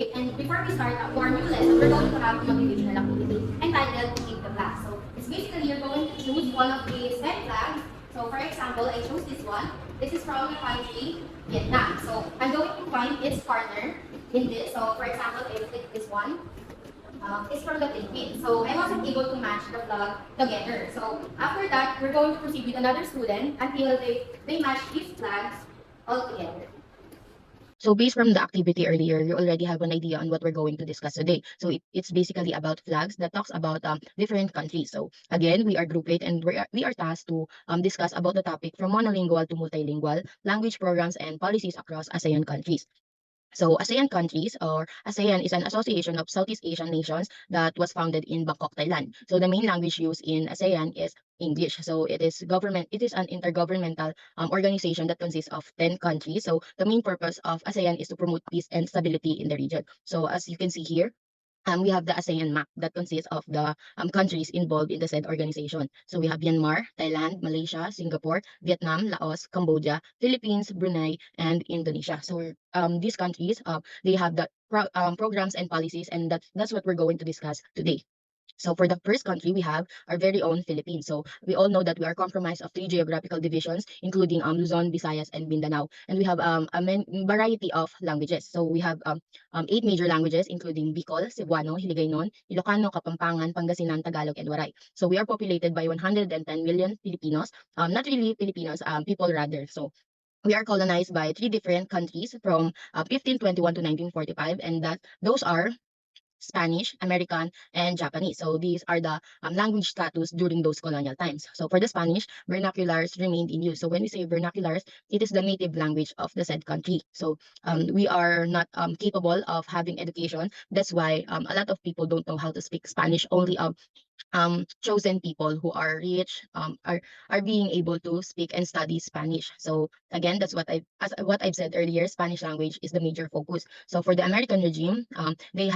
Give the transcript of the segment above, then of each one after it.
And before we start our new lesson, we're going to have a motivational activity entitled Keep the Flag. So it's basically you're going to choose one of these 10 flags. So for example, I chose this one. This is from the country Vietnam. So I'm going to find its partner in this. So for example, I click this one. It's from the Philippines. So I wasn't able to match the flag together. So after that, we're going to proceed with another student until they match these flags all together. So based from the activity earlier, you already have an idea on what we're going to discuss today. So it's basically about flags that talks about different countries. So again, we are group 8 and we are tasked to discuss about the topic from monolingual to multilingual language programs and policies across ASEAN countries. So ASEAN countries, or ASEAN, is an association of Southeast Asian nations that was founded in Bangkok, Thailand. So the main language used in ASEAN is English. So it is an intergovernmental organization that consists of 10 countries. So the main purpose of ASEAN is to promote peace and stability in the region. So as you can see here, we have the ASEAN map that consists of the countries involved in the said organization. So we have Myanmar, Thailand, Malaysia, Singapore, Vietnam, Laos, Cambodia, Philippines, Brunei, and Indonesia. So these countries, they have the programs and policies, and that's what we're going to discuss today. So for the first country, we have our very own Philippines. So we all know that we are comprised of three geographical divisions, including Luzon, Visayas, and Mindanao. And we have variety of languages. So we have eight major languages, including Bicol, Cebuano, Hiligaynon, Ilocano, Kapampangan, Pangasinan, Tagalog, and Waray. So we are populated by 110 million Filipinos. Not really Filipinos, people rather. So we are colonized by three different countries from 1521 to 1945, and that those are Spanish, American, and Japanese. So these are the language status during those colonial times. So for the Spanish, vernaculars remained in use. So when we say vernaculars, it is the native language of the said country. So we are not capable of having education. That's why a lot of people don't know how to speak Spanish. Only chosen people who are rich are being able to speak and study Spanish. So again, that's what I've said earlier. Spanish language is the major focus. So for the American regime, they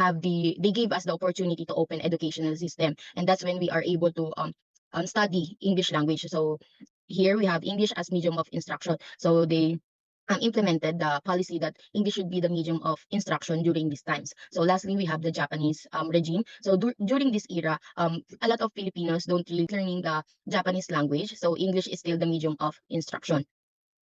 gave us the opportunity to open educational system, and that's when we are able to study English language. So here we have English as medium of instruction. So they implemented the policy that English should be the medium of instruction during these times. So lastly, we have the Japanese regime. So during this era, a lot of Filipinos don't really learning the Japanese language. So English is still the medium of instruction.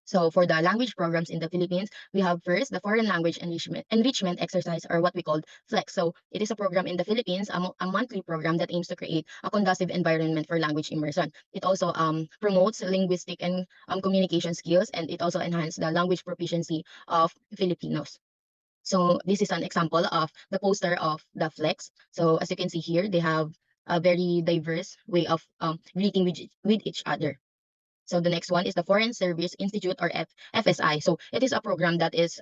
So for the language programs in the Philippines, we have first the foreign language enrichment exercise, or what we call FLEX. So it is a program in the Philippines, a monthly program that aims to create a conducive environment for language immersion. It also promotes linguistic and communication skills, and it also enhances the language proficiency of Filipinos. So this is an example of the poster of the FLEX. So as you can see here, they have a very diverse way of greeting with each other. So the next one is the Foreign Service Institute, or FSI. So it is a program that is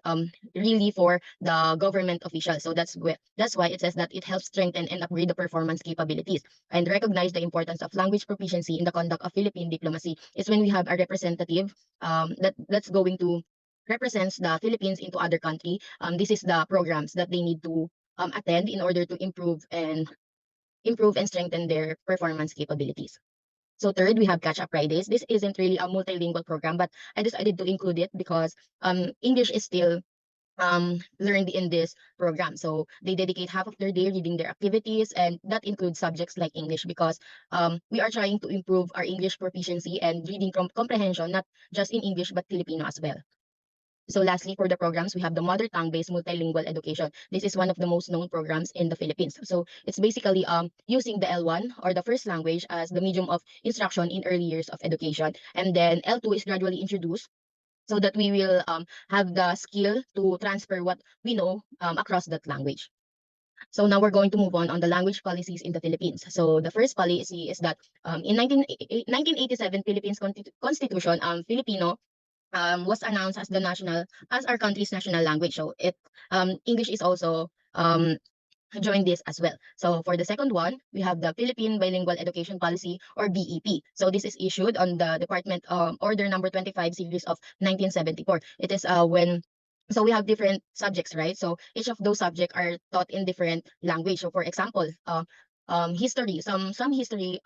really for the government officials. So that's why it says that it helps strengthen and upgrade the performance capabilities and recognize the importance of language proficiency in the conduct of Philippine diplomacy. Is when we have a representative that's going to represents the Philippines into other country. This is the programs that they need to attend in order to improve and strengthen their performance capabilities. So third, we have Catch Up Fridays. This isn't really a multilingual program, but I decided to include it because English is still learned in this program. So they dedicate half of their day reading their activities, and that includes subjects like English because we are trying to improve our English proficiency and reading comprehension, not just in English, but Filipino as well. So lastly, for the programs, we have the mother tongue-based multilingual education. This is one of the most known programs in the Philippines. So it's basically using the L1, or the first language, as the medium of instruction in early years of education. And then L2 is gradually introduced so that we will have the skill to transfer what we know across that language. So now we're going to move on the language policies in the Philippines. So the first policy is that in 1987 Philippines Constitution, Filipino was announced as as our country's national language. So English is also joined this as well. So for the second one, we have the Philippine Bilingual Education Policy, or BEP. So this is issued on the Department Order number 25 series of 1974. It is when so we have different subjects, right? So each of those subjects are taught in different language. So for example, history. Some history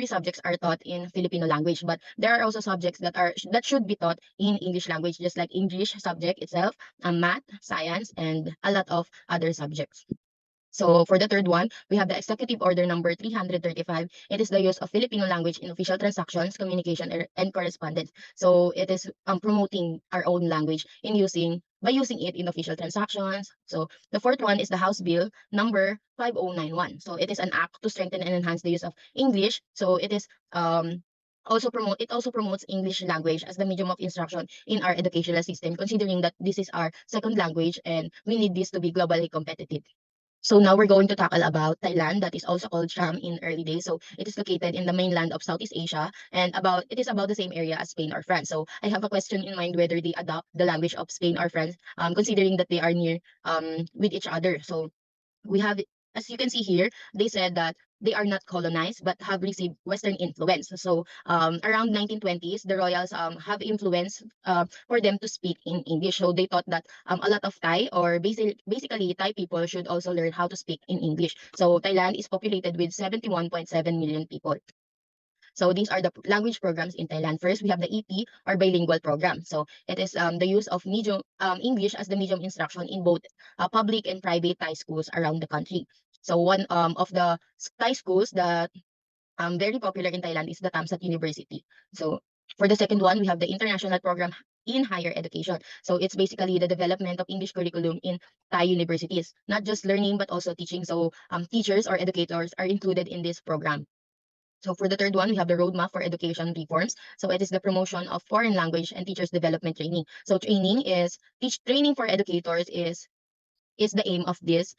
subjects are taught in Filipino language, but there are also subjects that should be taught in English language, just like English subject itself, math, science, and a lot of other subjects. So for the third one, we have the Executive Order number 335. It is the use of Filipino language in official transactions, communication, and correspondence. So it is promoting our own language by using it in official transactions. So the fourth one is the House Bill number 5091. So it is an act to strengthen and enhance the use of English. So it is it also promotes English language as the medium of instruction in our educational system, considering that this is our second language and we need this to be globally competitive. So now we're going to tackle about Thailand, that is also called Sham in early days. So it is located in the mainland of Southeast Asia, and it is about the same area as Spain or France. So I have a question in mind whether they adopt the language of Spain or France, considering that they are near with each other. So we have, as you can see here, they said that they are not colonized but have received Western influence. So around 1920s, the royals have influence for them to speak in English. So they thought that a lot of Thai, or basically Thai people, should also learn how to speak in English. So Thailand is populated with 71.7 million people. So these are the language programs in Thailand. First, we have the EP, or bilingual program. So it is the use of medium English as the medium instruction in both public and private Thai schools around the country. So one of the Thai schools that very popular in Thailand is the Tamsat University. So for the second one, we have the international program in higher education. So it's basically the development of English curriculum in Thai universities, not just learning but also teaching. So teachers or educators are included in this program. So for the third one, we have the roadmap for education reforms. So it is the promotion of foreign language and teachers development training. So training for educators is the aim of this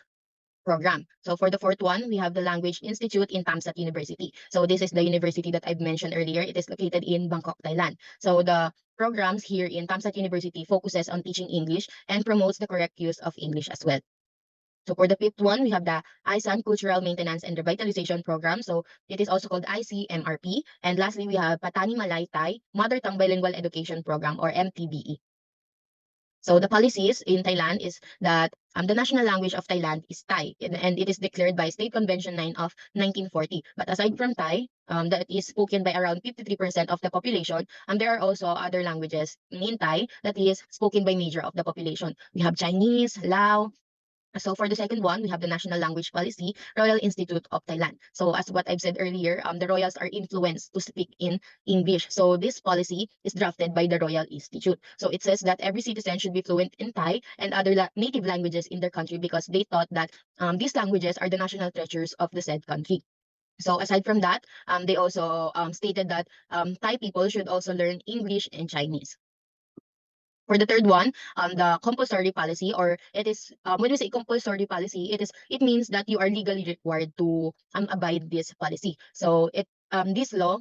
program. So for the fourth one, we have the Language Institute in Tamsat University. So this is the university that I've mentioned earlier. It is located in Bangkok, Thailand. So the programs here in Tamsat University focuses on teaching English and promotes the correct use of English as well. So for the fifth one, we have the ISAN Cultural Maintenance and Revitalization Program. So it is also called ICMRP. And lastly, we have Patani Malay Thai Mother Tongue Bilingual Education Program, or MTBE. So the policies in Thailand is that the national language of Thailand is Thai, and it is declared by State Convention 9 of 1940. But aside from Thai, that is spoken by around 53% of the population, there are also other languages in Thai that is spoken by major of the population. We have Chinese, Lao. So for the second one, we have the National Language Policy, Royal Institute of Thailand. So as what I've said earlier, the royals are influenced to speak in English. So this policy is drafted by the Royal Institute. So it says that every citizen should be fluent in Thai and other native languages in their country, because they thought that these languages are the national treasures of the said country. So aside from that, they also stated that Thai people should also learn English and Chinese. For the third one, the compulsory policy, or it is when we say compulsory policy, it means that you are legally required to abide this policy. So this law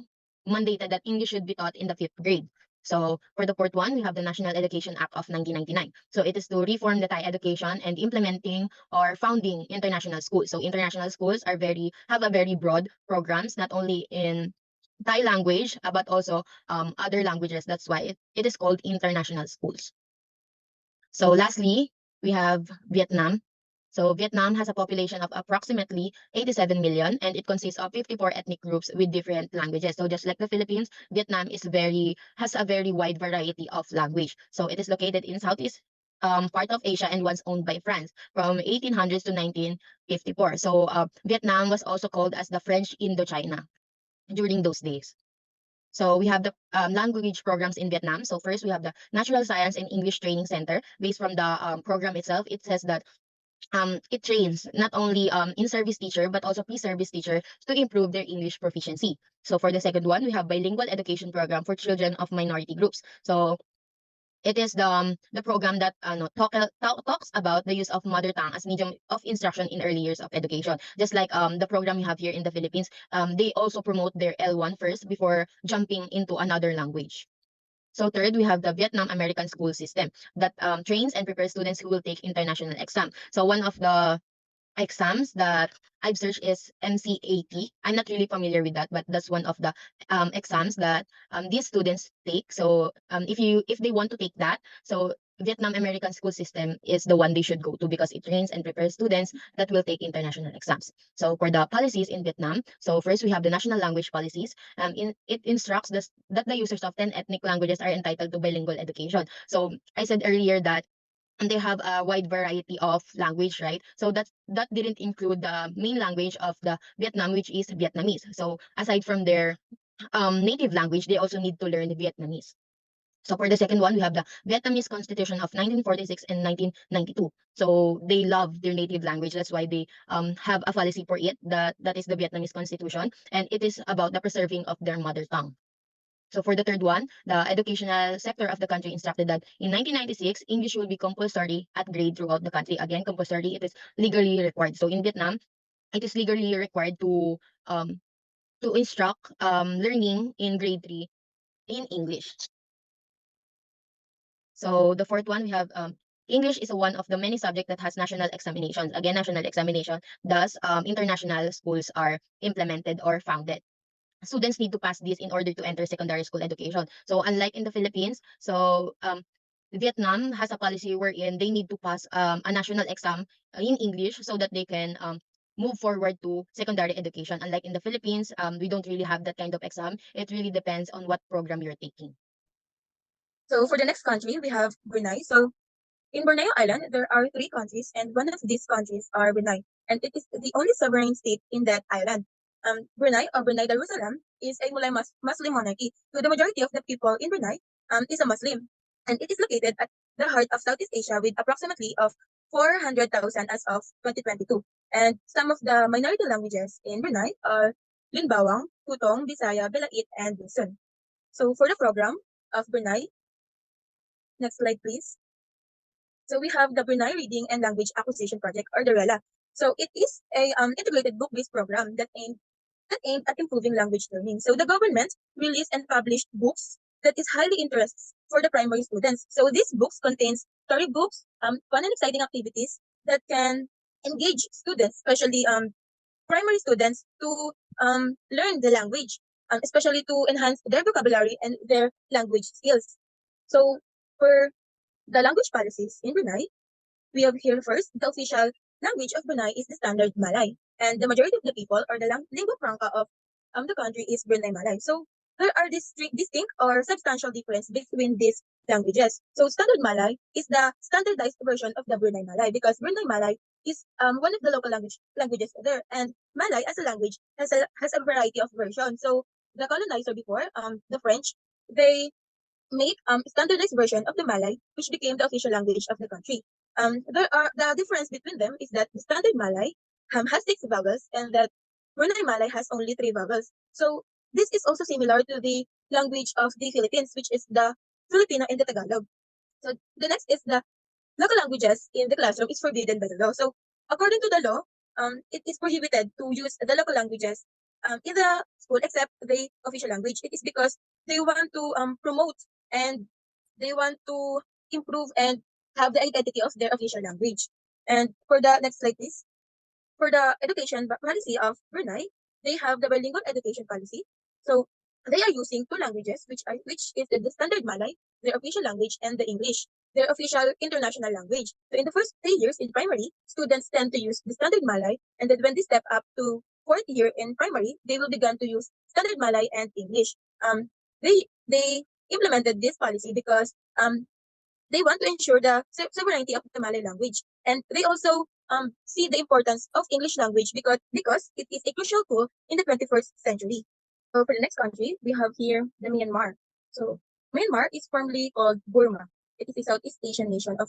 mandated that English should be taught in the fifth grade. So for the fourth one, we have the National Education Act of 1999. So it is to reform the Thai education and implementing or founding international schools. So international schools have a very broad programs, not only in Thai language, but also other languages. That's why it is called international schools. So lastly, we have Vietnam. So Vietnam has a population of approximately 87 million, and it consists of 54 ethnic groups with different languages. So just like the Philippines, Vietnam has a very wide variety of language. So it is located in Southeast part of Asia and was owned by France from 1800s to 1954. So Vietnam was also called as the French Indochina during those days. So we have the language programs in Vietnam. So first we have the Natural Science and English Training Center. Based from the program itself, it says that it trains not only in-service teacher but also pre-service teacher to improve their English proficiency. So for the second one, we have bilingual education program for children of minority groups. So it is the program that talks about the use of mother tongue as medium of instruction in early years of education. Just like the program you have here in the Philippines, they also promote their L1 first before jumping into another language. So third, we have the Vietnam American School System that trains and prepares students who will take international exam. So one of the exams that I've searched is MCAT. I'm not really familiar with that, but that's one of the exams that these students take. So if they want to take that, so Vietnam American school system is the one they should go to because it trains and prepares students that will take international exams. So for the policies in Vietnam, so first we have the national language policies. It instructs that the users of 10 ethnic languages are entitled to bilingual education. So I said earlier that they have a wide variety of language, right? So that didn't include the main language of the Vietnam, which is Vietnamese. So aside from their native language, they also need to learn Vietnamese. So for the second one, we have the Vietnamese Constitution of 1946 and 1992. So they love their native language. That's why they have a policy for it. That is the Vietnamese Constitution, and it is about the preserving of their mother tongue. So for the third one, the educational sector of the country instructed that in 1996, English will be compulsory at grade throughout the country. Again, compulsory, it is legally required. So in Vietnam, it is legally required um, to instruct learning in grade 3 in English. So the fourth one, we have English is one of the many subjects that has national examinations. Again, national examination, thus international schools are implemented or founded. Students need to pass this in order to enter secondary school education. So unlike in the Philippines, so Vietnam has a policy wherein they need to pass a national exam in English so that they can move forward to secondary education. Unlike in the Philippines, we don't really have that kind of exam. It really depends on what program you're taking. So for the next country, we have Brunei. So in Borneo Island, there are three countries, and one of these countries are Brunei, and it is the only sovereign state in that island. Brunei or Brunei Darussalam is a Muslim monarchy. So the majority of the people in Brunei is a Muslim, and it is located at the heart of Southeast Asia with approximately of 400,000 as of 2022. And some of the minority languages in Brunei are Linbawang, Putong, Bisaya, Belait, and Luzon. So for the program of Brunei, next slide please. So we have the Brunei Reading and Language Acquisition Project, or the RELA. So it is a integrated book-based program that aimed at improving language learning. So the government released and published books that is highly interests for the primary students. So these books contains storybooks, fun and exciting activities that can engage students, especially primary students, to learn the language, especially to enhance their vocabulary and their language skills. So for the language policies in Brunei, we have here first the official language of Brunei is the standard Malay, and the majority of the people or the lingua franca of the country is Brunei Malay. So there are distinct or substantial difference between these languages. So standard Malay is the standardized version of the Brunei Malay because Brunei Malay is one of the local languages there, and Malay as a language has a variety of versions. So the colonizer before the French, they made standardized version of the Malay, which became the official language of the country. The difference between them is that the standard Malay has 6 vowels, and that Brunei Malay has only 3 vowels. So this is also similar to the language of the Philippines, which is the Filipino and the Tagalog. So the next is the local languages in the classroom is forbidden by the law. So according to the law, it is prohibited to use the local languages in the school except the official language. It is because they want to promote and they want to improve and have the identity of their official language. And for the next slide, please. For the education policy of Brunei, they have the bilingual education policy. So they are using 2 languages, which is the standard Malay, their official language, and the English, their official international language. So in the first 3 years in primary, students tend to use the standard Malay, and then when they step up to fourth year in primary, they will begin to use standard Malay and English. They implemented this policy because they want to ensure the sovereignty of the Malay language. And they also see the importance of English language because it is a crucial tool in the 21st century. So for the next country, we have here the Myanmar. So Myanmar is formerly called Burma. It is a Southeast Asian nation of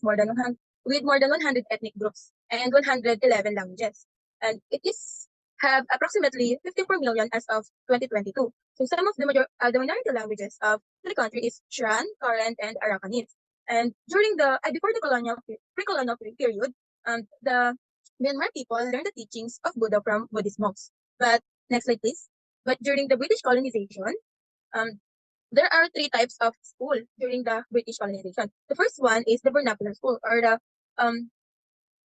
with more than 100 ethnic groups and 111 languages. And it is have approximately 54 million as of 2022. So some of the minority languages of the country is Shan, Karen, and Arakanese. And during the before the pre-colonial period, the Myanmar people learned the teachings of Buddha from Buddhist monks. But next slide, please. But during the British colonization, um, there are 3 types of school during the British colonization. The first one is the vernacular school, or the um,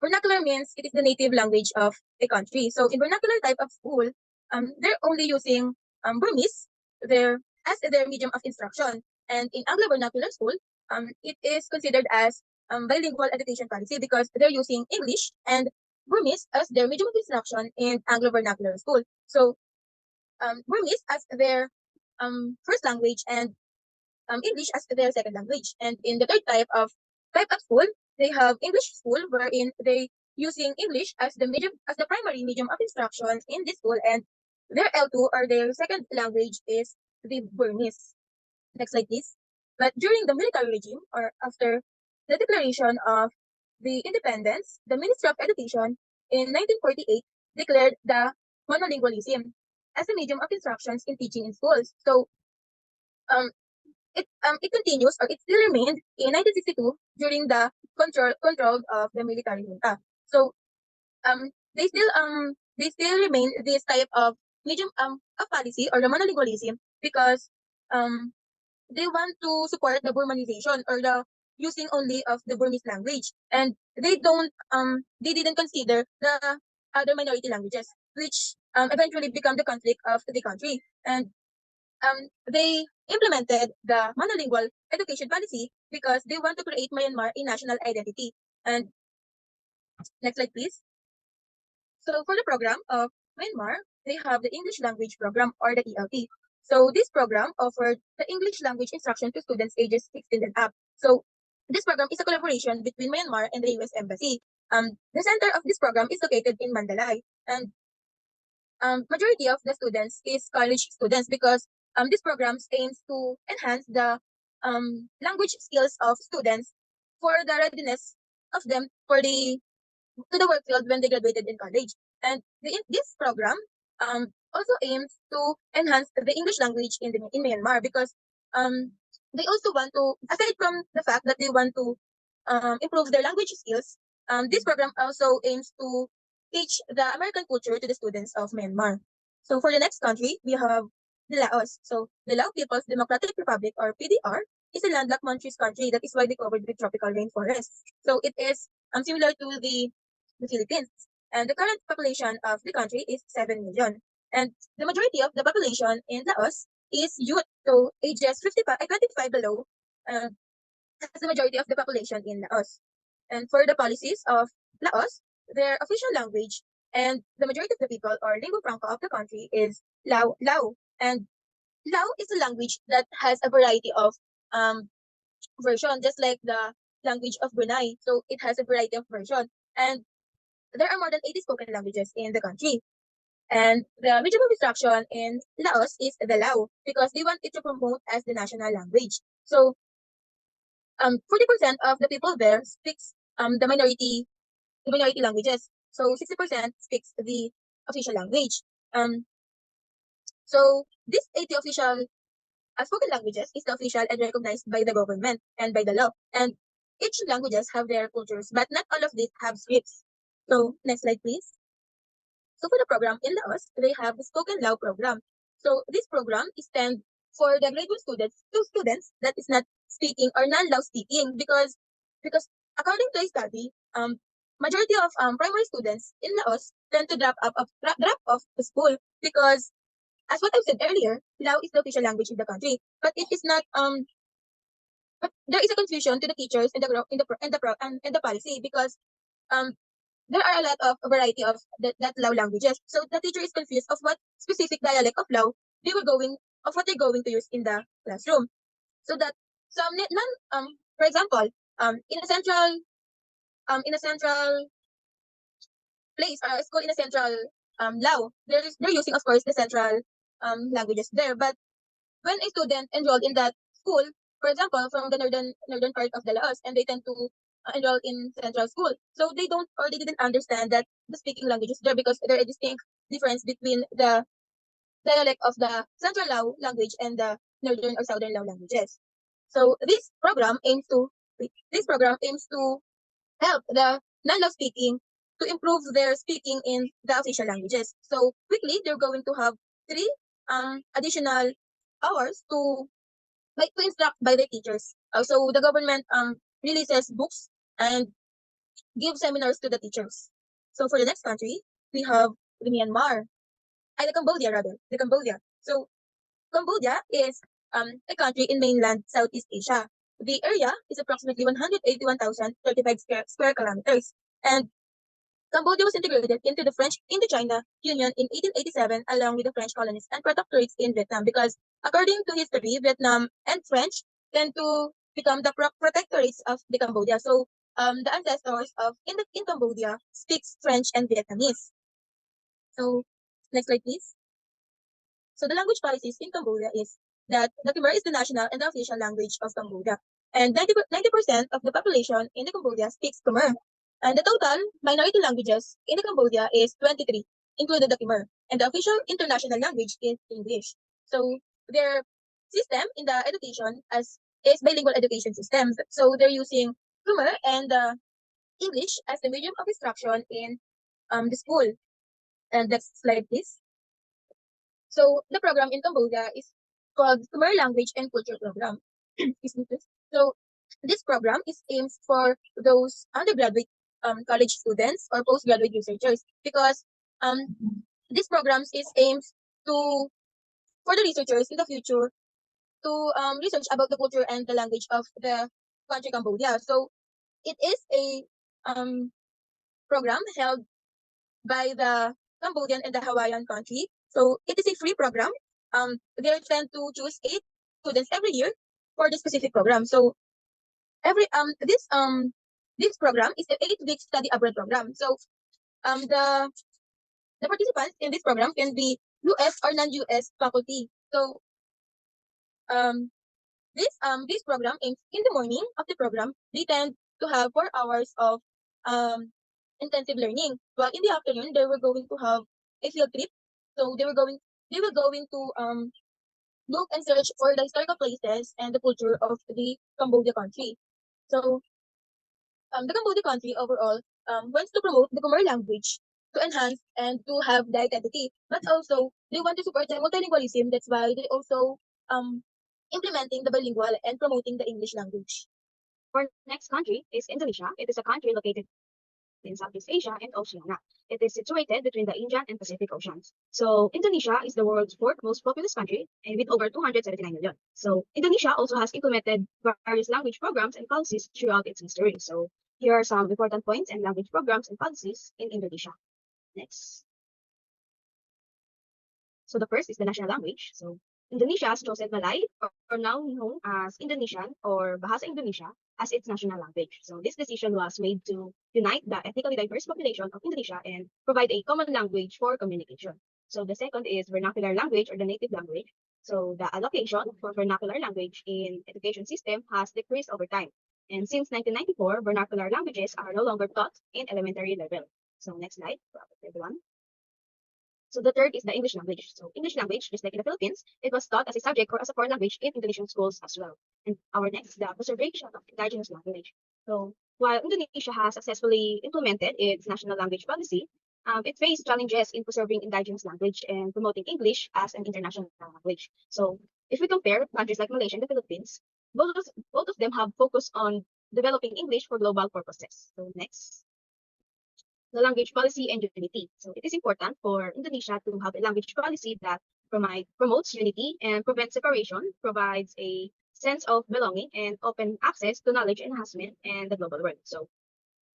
vernacular means it is the native language of a country. So in vernacular type of school, they're only using Burmese as their medium of instruction. And in Anglo vernacular school, it is considered as bilingual education policy because they're using English and Burmese as their medium of instruction in Anglo Vernacular School. So Burmese as their first language and English as their second language. And in the third type of school, they have English school wherein they using English as the primary medium of instruction in this school, and their L2 or their second language is the Burmese. Next slide, please. But during the military regime or after the declaration of the independence, the Ministry of Education in 1948 declared the monolingualism as a medium of instructions in teaching in schools. So um, it continues or it still remained in 1962 during the control of the military junta. So um they still remain this type of medium of policy or the monolingualism because um they want to support the Burmanization or the using only of the Burmese language, and they didn't consider the other minority languages, which eventually become the conflict of the country. And they implemented the monolingual education policy because they want to create Myanmar a national identity. And next slide, please. So for the program of Myanmar, they have the English language program or the ELT. So this program offered the English language instruction to students ages 16 and up. So this program is a collaboration between Myanmar and the US Embassy. The center of this program is located in Mandalay, and majority of the students is college students because this program aims to enhance the language skills of students for the readiness of them for the to the work field when they graduated in college. And this program also aims to enhance the English language in Myanmar because they also want to, aside from the fact that they want to improve their language skills, this program also aims to teach the American culture to the students of Myanmar. So for the next country, we have the Laos. So the Lao People's Democratic Republic or PDR is a landlocked mountainous country that is widely covered with tropical rainforests. So it is similar to the Philippines. And the current population of the country is 7 million. And the majority of the population in Laos is youth, so ages 25 below, has the majority of the population in Laos. And for the policies of Laos, their official language and the majority of the people or lingua franca of the country is Lao. And Lao is a language that has a variety of um, version, just like the language of Brunei. So it has a variety of version. And there are more than 80 spoken languages in the country. And the medium of instruction in Laos is the Lao because they want it to promote as the national language. So 40% of the people there speaks the minority languages. So 60% speaks the official language. So this 80 official spoken languages is the official and recognized by the government and by the law. And each languages have their cultures, but not all of these have scripts. So next slide, please. So for the program in Laos, they have the Spoken Lao program. So this program is stand for the grade 1 students that is not speaking or non-Lao speaking because according to a study, majority of primary students in Laos tend to drop off the school because as what I said earlier, Lao is the official language in the country, but it is not but there is a confusion to the teachers in the policy because um there are a lot of variety of that Lao languages. So the teacher is confused of what specific dialect of Lao they were going of what they're going to use in the classroom. So that some non for example, in a central place or a school in a central Lao, they're using of course the central languages there. But when a student enrolled in that school, for example, from the northern part of the Laos, and they tend to enroll in central school, so they don't or they didn't understand that the speaking language is there because there is a distinct difference between the dialect of the central Lao language and the northern or southern Lao languages. So this program aims to help the non-Lao speaking to improve their speaking in the official languages. So weekly, they're going to have 3 additional hours to instruct by the teachers. So the government releases books and give seminars to the teachers. So for the next country, we have the Myanmar, the Cambodia rather, the Cambodia. So Cambodia is a country in mainland Southeast Asia. the area is approximately 181,035 square kilometers. And Cambodia was integrated into the French Indochina Union in 1887 along with the French colonies and protectorates in Vietnam because according to history, Vietnam and French tend to become the protectorates of the Cambodia. So the ancestors of in Cambodia speaks French and Vietnamese. So next slide please. So the language policies in Cambodia is that the Khmer is the national and the official language of Cambodia. And 90% of the population in the Cambodia speaks Khmer. And the total minority languages in the Cambodia is 23, including the Khmer. And the official international language is English. So their system in the education is bilingual education system. So they're using Khmer and English as the medium of instruction in the school. And next slide, please. So the program in Cambodia is called Khmer Language and Culture Program. Excuse me, please. So this program is aimed for those undergraduate college students or postgraduate researchers because um, this program is aimed to for the researchers in the future to research about the culture and the language of the country Cambodia. So it is a program held by the Cambodian and the Hawaiian country. So it is a free program. They tend to choose 8 students every year for the specific program. So every this program is the 8 week study abroad program. So the participants in this program can be US or non-US faculty. So um this program aims in the morning of the program they tend to have 4 hours of intensive learning, while in the afternoon they were going to have a field trip. So they were going to look and search for the historical places and the culture of the Cambodia country. So the Cambodia country overall wants to promote the Khmer language to enhance and to have the identity, but also they want to support the multilingualism. That's why they also implementing the bilingual and promoting the English language. Our next country is Indonesia. It is a country located in Southeast Asia and Oceania. It is situated between the Indian and Pacific Oceans. So Indonesia is the world's fourth most populous country and with over 279 million. So Indonesia also has implemented various language programs and policies throughout its history. So here are some important points and language programs and policies in Indonesia. Next. So the first is the national language. So Indonesia has chosen Malay, or now known as Indonesian or Bahasa Indonesia, as its national language. So this decision was made to unite the ethnically diverse population of Indonesia and provide a common language for communication. So the second is vernacular language or the native language. So the allocation for vernacular language in education system has decreased over time. And since 1994, vernacular languages are no longer taught in elementary level. So next slide, everyone. So the third is the English language. So English language, just like in the Philippines, it was taught as a subject or as a foreign language in Indonesian schools as well. And our next is the preservation of indigenous language. So while Indonesia has successfully implemented its national language policy, it faced challenges in preserving indigenous language and promoting English as an international language. So if we compare countries like Malaysia and the Philippines, both of them have focused on developing English for global purposes. So next. The language policy and unity. So it is important for Indonesia to have a language policy that promotes unity and prevents separation, provides a sense of belonging and open access to knowledge enhancement and the global world. So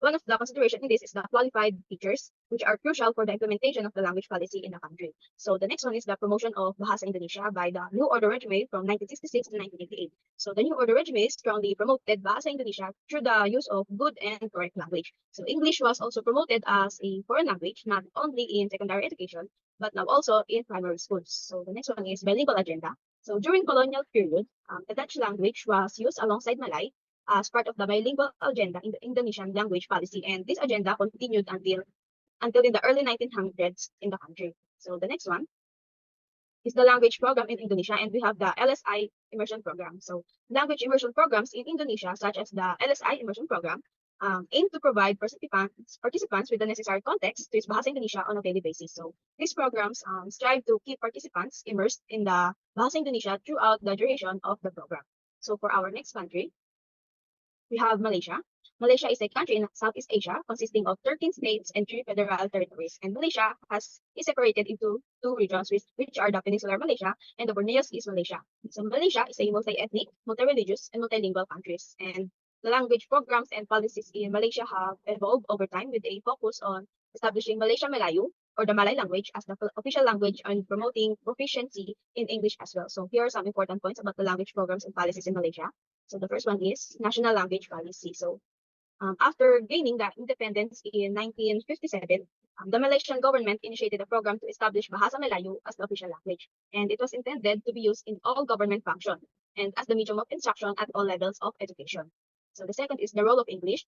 one of the considerations in this is the qualified teachers, which are crucial for the implementation of the language policy in the country. So the next one is the promotion of Bahasa Indonesia by the New Order Regime from 1966 to 1988. So the New Order Regime strongly promoted Bahasa Indonesia through the use of good and correct language. So English was also promoted as a foreign language, not only in secondary education, but now also in primary schools. So the next one is bilingual agenda. So during colonial period, the Dutch language was used alongside Malay as part of the bilingual agenda in the Indonesian language policy, and this agenda continued until in the early 1900s in the country. So the next one is the language program in Indonesia, and we have the LSI immersion program. So language immersion programs in Indonesia, such as the LSI immersion program, aim to provide participants with the necessary context to use Bahasa Indonesia on a daily basis. So these programs strive to keep participants immersed in the Bahasa Indonesia throughout the duration of the program. So for our next country, we have Malaysia. Malaysia is a country in Southeast Asia consisting of 13 states and 3 federal territories. And Malaysia is separated into 2 regions, which are the Peninsular Malaysia and the Borneo's East Malaysia. So Malaysia is a multi-ethnic, multi-religious, and multilingual country. And the language programs and policies in Malaysia have evolved over time with a focus on establishing Malaysia Melayu, or the Malay language, as the official language, and promoting proficiency in English as well. So here are some important points about the language programs and policies in Malaysia. So the first one is National Language Policy. So after gaining the independence in 1957, the Malaysian government initiated a program to establish Bahasa Melayu as the official language, and it was intended to be used in all government functions and as the medium of instruction at all levels of education. So the second is the role of English.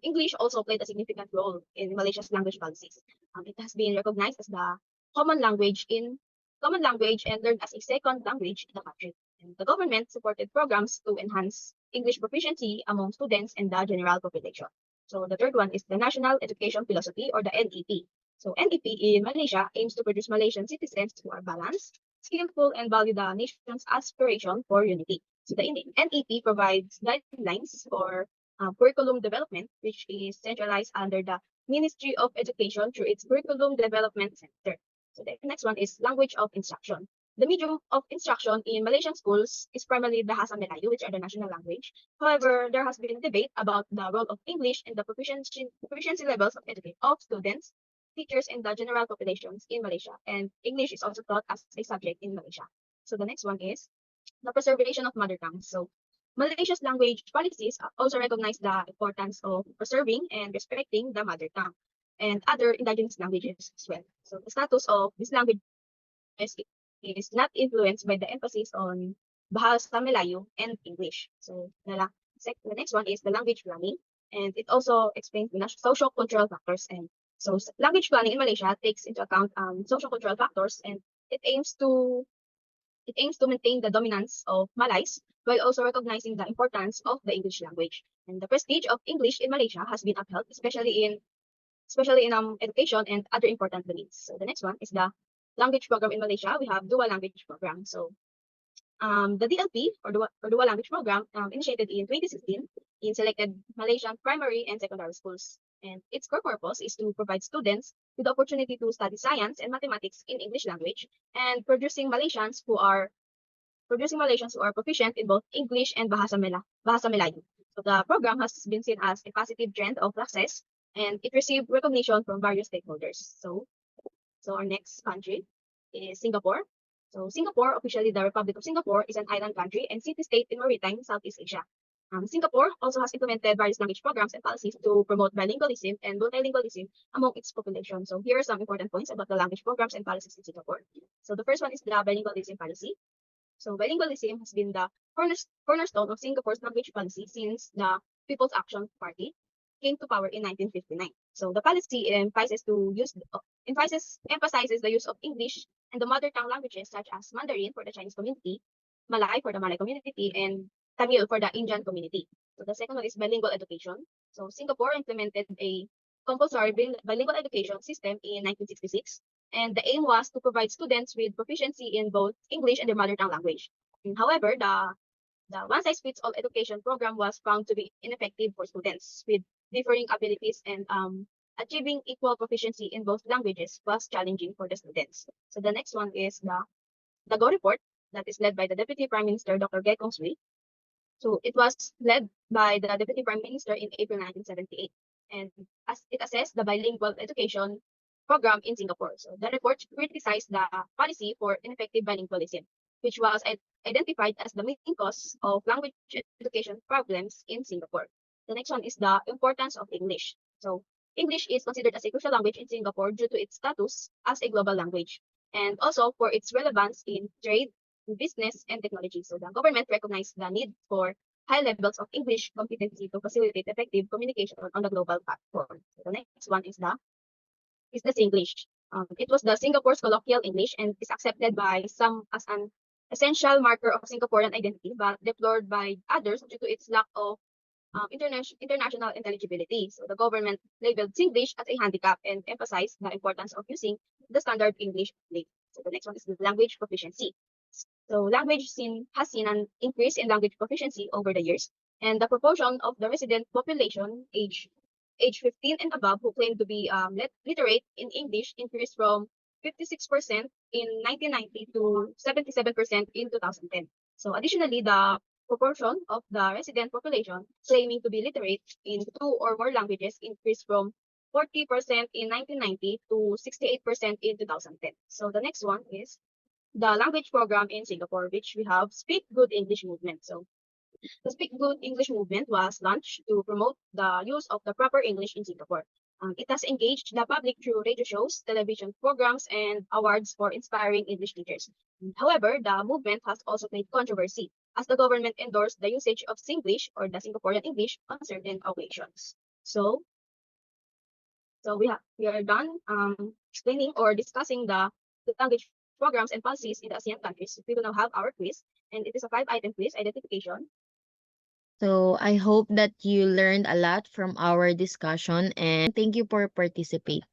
English also played a significant role in Malaysia's language policies. It has been recognized as the common language and learned as a second language in the country. And the government supported programs to enhance English proficiency among students and the general population. So the third one is the National Education Philosophy, or the NEP. So NEP in Malaysia aims to produce Malaysian citizens who are balanced, skillful, and value the nation's aspiration for unity. So the NEP provides guidelines for curriculum development, which is centralized under the Ministry of Education through its Curriculum Development Center. So the next one is language of instruction. The medium of instruction in Malaysian schools is primarily Bahasa Melayu, which are the national language. However, there has been debate about the role of English in the proficiency levels of students, teachers, and the general populations in Malaysia. And English is also taught as a subject in Malaysia. So the next one is the preservation of mother tongue. So Malaysia's language policies also recognize the importance of preserving and respecting the mother tongue and other indigenous languages as well. So the status of this language is not influenced by the emphasis on Bahasa Melayu and English. So the next one is the language planning, and it also explains the social cultural factors. And so language planning in Malaysia takes into account social cultural factors, and it aims to maintain the dominance of Malays while also recognizing the importance of the English language. And the prestige of English in Malaysia has been upheld, especially in education and other important domains. So the next one is the language program in Malaysia. We have dual language program. So the DLP, or dual language program, initiated in 2016 in selected Malaysian primary and secondary schools. And its core purpose is to provide students with the opportunity to study science and mathematics in English language, and producing Malaysians who are proficient in both English and Bahasa Melayu. So the program has been seen as a positive trend of success, and it received recognition from various stakeholders. So our next country is Singapore. So Singapore, officially the Republic of Singapore, is an island country and city-state in maritime Southeast Asia. Singapore also has implemented various language programs and policies to promote bilingualism and multilingualism among its population. So here are some important points about the language programs and policies in Singapore. So the first one is the bilingualism policy. So bilingualism has been the cornerstone of Singapore's language policy since the People's Action Party came to power in 1959. So the policy emphasizes the use of English and the mother tongue languages such as Mandarin for the Chinese community, Malay for the Malay community, and Tamil for the Indian community. So the second one is bilingual education. So Singapore implemented a compulsory bilingual education system in 1966, and the aim was to provide students with proficiency in both English and their mother tongue language. However, the one-size-fits-all education program was found to be ineffective for students with differing abilities, and achieving equal proficiency in both languages was challenging for the students. So the next one is the Go Report, that is led by the Deputy Prime Minister, Dr. Gek Kong Swee. So it was led by the Deputy Prime Minister in April 1978, and as it assessed the bilingual education program in Singapore. So the report criticized the policy for ineffective bilingualism, which was identified as the main cause of language education problems in Singapore. The next one is the importance of English. So English is considered as a crucial language in Singapore due to its status as a global language, and also for its relevance in trade, business, and technology. So the government recognized the need for high levels of English competency to facilitate effective communication on the global platform. So the next one is the Singlish. It was the Singapore's colloquial English and is accepted by some as an essential marker of Singaporean identity, but deplored by others due to its lack of international intelligibility. So the government labeled Singlish as a handicap and emphasized the importance of using the standard English only. So the next one is the language proficiency. So language has seen an increase in language proficiency over the years, And the proportion of the resident population age 15 and above who claim to be literate in English increased from 56% in 1990 to 77% in 2010. So additionally, the proportion of the resident population claiming to be literate in 2 or more languages increased from 40% in 1990 to 68% in 2010. So the next one is the language program in Singapore, which we have Speak Good English movement. So the Speak Good English movement was launched to promote the use of the proper English in Singapore. It has engaged the public through radio shows, television programs, and awards for inspiring English teachers. However, the movement has also made controversy as the government endorsed the usage of Singlish or the Singaporean English on certain occasions. So we are done explaining or discussing the language programs and policies in the ASEAN countries. We will now have our quiz, and it is a 5-item quiz identification. So I hope that you learned a lot from our discussion and thank you for participate.